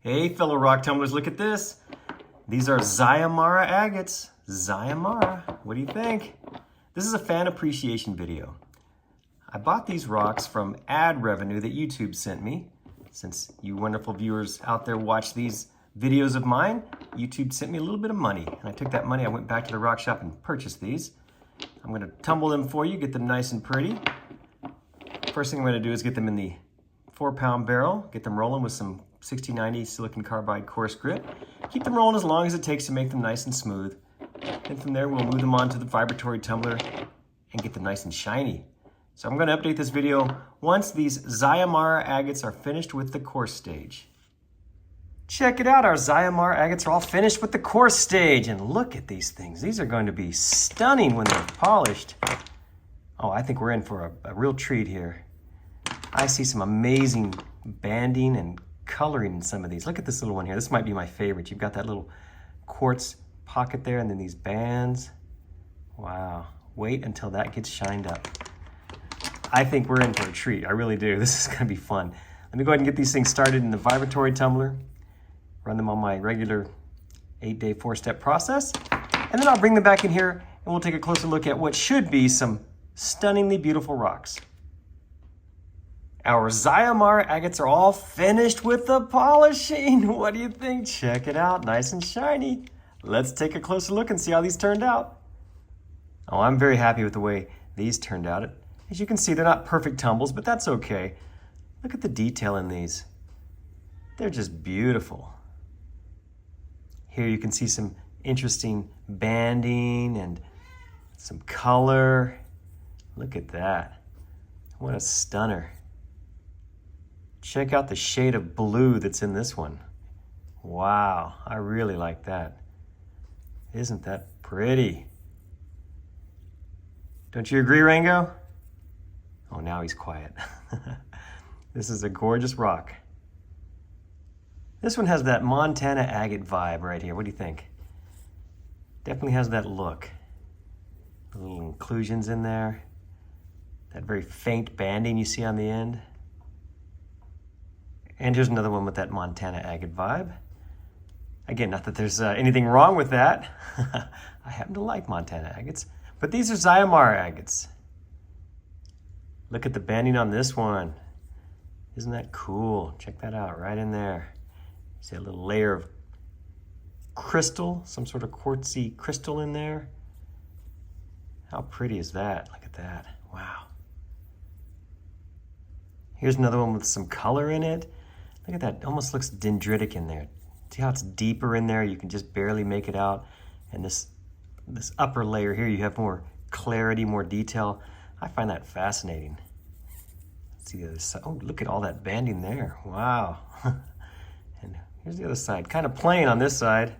Hey fellow rock tumblers, look at this. These are Zyamara Agates. Zyamara, what do you think? This is a fan appreciation video. I bought these rocks from ad revenue that YouTube sent me. Since you wonderful viewers out there watch these videos of mine, YouTube sent me a little bit of money. And I took that money, I went back to the rock shop and purchased these. I'm gonna tumble them for you, get them nice and pretty. First thing I'm gonna do is get them in the 4-pound barrel, get them rolling with some 6090 silicon carbide coarse grit. Keep them rolling as long as it takes to make them nice and smooth. Then from there, we'll move them on to the vibratory tumbler and get them nice and shiny. So I'm gonna update this video once these Zyamara agates are finished with the coarse stage. Check it out, our Zyamara agates are all finished with the coarse stage. And look at these things. These are going to be stunning when they're polished. Oh, I think we're in for a real treat here. I see some amazing banding and coloring in some of these. Look at this little one here. This might be my favorite. You've got that little quartz pocket there and then these bands. Wow. Wait until that gets shined up. I think we're in for a treat. I really do. This is going to be fun. Let me go ahead and get these things started in the vibratory tumbler. Run them on my regular 8-day 4-step process. And then I'll bring them back in here and we'll take a closer look at what should be some stunningly beautiful rocks. Our Zyamara agates are all finished with the polishing. What do you think? Check it out, nice and shiny. Let's take a closer look and see how these turned out. Oh, I'm very happy with the way these turned out. As you can see, they're not perfect tumbles, but that's okay. Look at the detail in these. They're just beautiful. Here you can see some interesting banding and some color. Look at that. What a stunner. Check out the shade of blue that's in this one. Wow, I really like that. Isn't that pretty? Don't you agree, Rango? Oh, now he's quiet. This is a gorgeous rock. This one has that Montana agate vibe right here. What do you think? Definitely has that look. Little inclusions in there. That very faint banding you see on the end. And here's another one with that Montana agate vibe. Again, not that there's anything wrong with that. I happen to like Montana agates, but these are Zyamara agates. Look at the banding on this one. Isn't that cool? Check that out, right in there. See a little layer of crystal, some sort of quartzy crystal in there. How pretty is that? Look at that, wow. Here's another one with some color in it. Look at that, it almost looks dendritic in there. See how it's deeper in there? You can just barely make it out. And this upper layer here, you have more clarity, more detail. I find that fascinating. Let's see the other side. Oh, look at all that banding there. Wow. And here's the other side. Kind of plain on this side.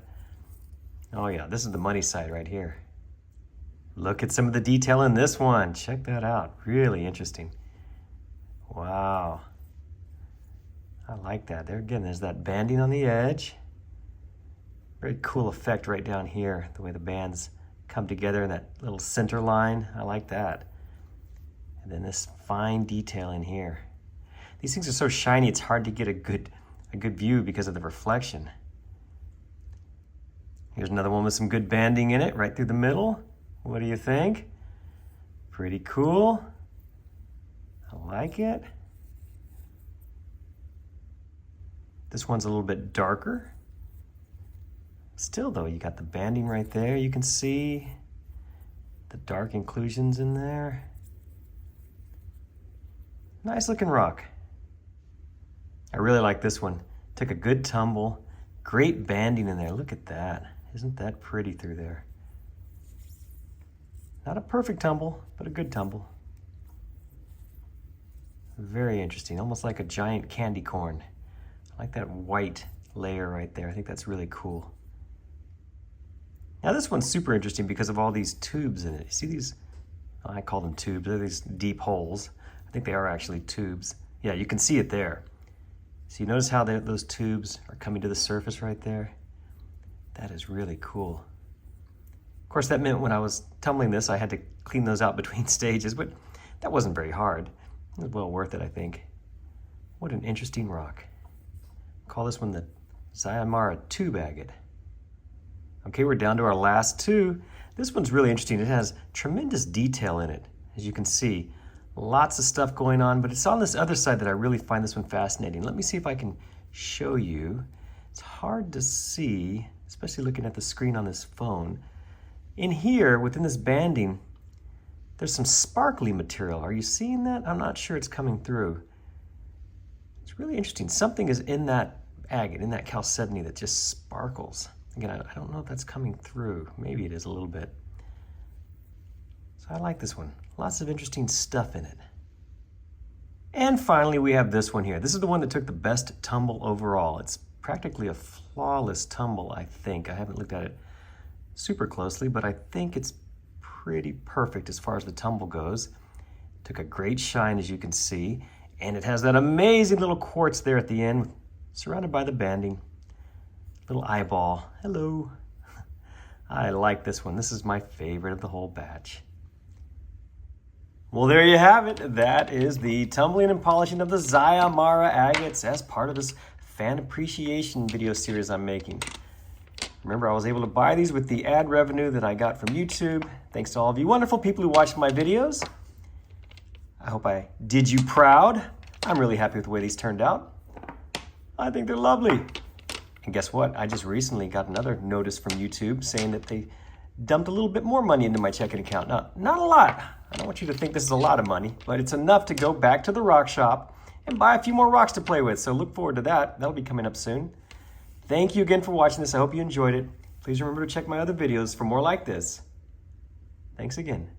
Oh yeah, this is the money side right here. Look at some of the detail in this one. Check that out. Really interesting. Wow. I like that. There again, there's that banding on the edge. Very cool effect right down here, the way the bands come together in that little center line. I like that. And then this fine detail in here. These things are so shiny, it's hard to get a good view because of the reflection. Here's another one with some good banding in it, right through the middle. What do you think? Pretty cool. I like it. This one's a little bit darker. Still though, you got the banding right there. You can see the dark inclusions in there. Nice looking rock. I really like this one. Took a good tumble. Great banding in there. Look at that. Isn't that pretty through there? Not a perfect tumble, but a good tumble. Very interesting. Almost like a giant candy corn. I like that white layer right there. I think that's really cool. Now this one's super interesting because of all these tubes in it. You see these? Oh, I call them tubes. They're these deep holes. I think they are actually tubes. Yeah, you can see it there. So you notice how those tubes are coming to the surface right there? That is really cool. Of course, that meant when I was tumbling this, I had to clean those out between stages, but that wasn't very hard. It was well worth it, I think. What an interesting rock. Call this one the Zyamara tube agate. Okay, we're down to our last two. This one's really interesting. It has tremendous detail in it, as you can see. Lots of stuff going on, but it's on this other side that I really find this one fascinating. Let me see if I can show you. It's hard to see, especially looking at the screen on this phone. In here, within this banding, there's some sparkly material. Are you seeing that? I'm not sure it's coming through. It's really interesting. Something is in that agate, in that chalcedony, that just sparkles. Again, I don't know if that's coming through. Maybe it is a little bit. So I like this one. Lots of interesting stuff in it. And finally, we have this one here. This is the one that took the best tumble overall. It's practically a flawless tumble, I think. I haven't looked at it super closely, but I think it's pretty perfect as far as the tumble goes. Took a great shine, as you can see, and it has that amazing little quartz there at the end, surrounded by the banding. Little eyeball. Hello. I like this one. This is my favorite of the whole batch. Well, there you have it. That is the tumbling and polishing of the Zyamara agates as part of this fan appreciation video series I'm making. Remember, I was able to buy these with the ad revenue that I got from YouTube. Thanks to all of you wonderful people who watched my videos. I hope I did you proud. I'm really happy with the way these turned out. I think they're lovely. And guess what? I just recently got another notice from YouTube saying that they dumped a little bit more money into my checking account. Now, not a lot. I don't want you to think this is a lot of money, but it's enough to go back to the rock shop and buy a few more rocks to play with. So look forward to that. That'll be coming up soon. Thank you again for watching this. I hope you enjoyed it. Please remember to check my other videos for more like this. Thanks again.